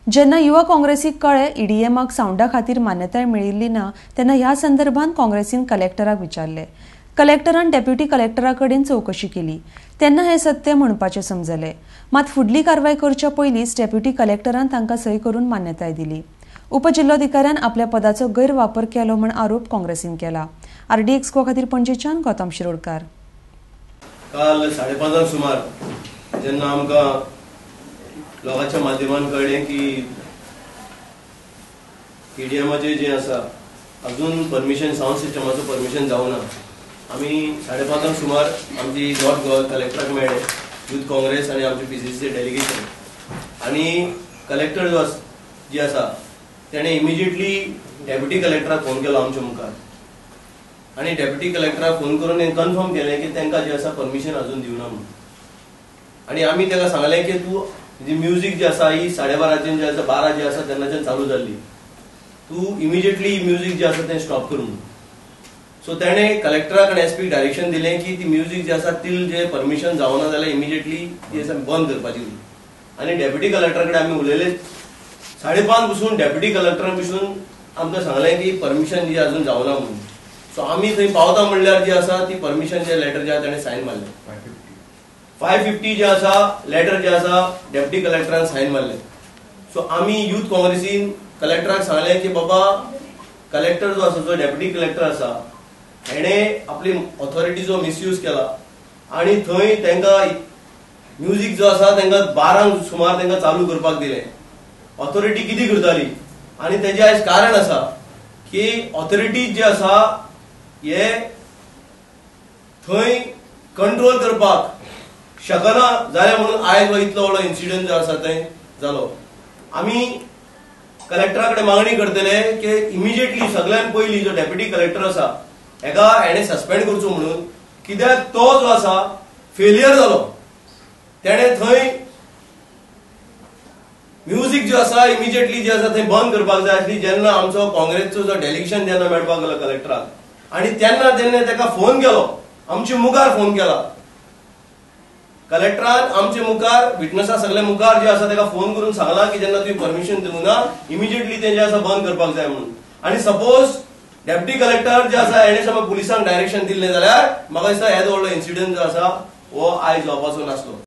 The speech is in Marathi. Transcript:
जेन्ना युवा काँग्रेसीक कळ्ळें ईडीएमाक सावंडा खातीर मान्यताय मेळिल्ली ना तेन्ना ह्या संदर्भात काँग्रेसीन कलेक्टराक विचारले। कलेक्टरान डेप्युटी कलेक्टरा कडेन चौकशी केली तेन्ना हे सत्य म्हणपाचे समजले। मात फुडली कारवाय करच्या पयलींच डेप्युटी कलेक्टरान तांकां सय करून मान्यताय दिली। उपजिल्लोधिकाऱ्यान आपल्या पदाचो गैरवापर केलो म्हण आरोप काँग्रेसीन केला। आरडी एक्सपो खातीर पणजेच्यान गौतम शिरोडकार। काल 5:30 सुमार जेन्ना आमकां लोकांच्या माध्यमान कळ्ळें की ईडीएमाचे जे आसा अजून परमिशन साऊंड सिस्टमाचो परमिशन जावना, आमी 5:30 सुमार आमची नॉर्थ कलेक्टराक मेळ्ळे, यूथ काँग्रेस आनी आमचे पीसीसी डेलिगेशन आनी कलेक्टर जो जी आसा तेणे इमिजिएटली डेप्युटी कलेक्टराक फोन केलो आमच्या मुखार आनी डेप्युटी कलेक्टराक फोन करून कन्फर्म केलें की तांकां जे आसा परमिशन अजून दिवना म्हणून। आनी आमी ताका सांगलें की तूं जी म्युजीक जी आसा ही 12:30 जे आसा 12 जे आसा तेन्नाच्यान चालू जाल्ली, तूं इमिजिएटली म्युजीक जे आसा तें स्टॉप कर म्हणून। सो तेणे कलेक्टराक आनी एसपीक डायरेक्शन दिलें की ती म्युजीक जी आसा टील जे परमिशन जावना जाल्यार इमिजिएटली ती आसा बंद करपाची। आनी डेप्युटी कलेक्टरा कडेन आमी उलयले 5:30 पासून डेप्युटी कलेक्टरान पसून आमकां सांगलें की परमिशन जी अजून जावना म्हणून। सो आमी थंय पावता म्हणल्यार जी आसा ती परमिशन जे लेटर जे आसा ताणें सायन मारलें। 550 जे आसा लेटर जे आसा डेप्युटी कलेक्टरान सायन मारले। सो आमी यूथ काँग्रेसीन कलेक्टराक सांगलें की बाबा कलेक्टर जो आसा जो डेप्युटी कलेक्टर आसा हेणे आपली ऑथॉरिटीचो मिसयूज केला आनी थंय तांकां म्युजीक जो आसा तांकां 12 सुमार तांकां चालू करपाक दिलें। ऑथॉरिटी कितें करताली आनी तेजें आयज कारण आसा की ऑथॉरिटी जे आसा हे थंय कंट्रोल करपाक शकना जालें म्हणून आयज हो इतलो व्हडलो इन्सिडंट जो आसा थंय जालो। आमी कलेक्टरा कडेन मागणी करतले की इमिजिएटली सगळ्यान पयलीं जो डेप्युटी कलेक्टर आसा हेका हेणे सस्पेंड करचो म्हणून, कित्याक तो जो आसा फेलियर जालो। तेणे थंय म्युजीक जो आसा इमिजिएटली जे आसा थंय बंद करपाक जाय आसली। जेन्ना आमचो काँग्रेसचो जो डेलिगेशन जेन्ना मेळपाक गेलो कलेक्टराक आनी तेन्ना जेन्ना ताका फोन केलो, आमच्या मुखार फोन केला कलेक्टरान, आमचे मुखार विटनसा सगळे मुखार जे आसा ताका फोन करून सांगला की जेन्ना तुवें परमिशन दिवना इमिजिएटली ते जे आसा बंद करपाक जाय म्हणून। आनी सपोज डेप्युटी कलेक्टर जे आसा हेणे समज पुलिसांक डायरेक्शन दिल्लें जाल्यार म्हाका दिसता हेदो व्हडलो इन्सिडंट जो आसा हो आयज जावपाचो नासलो।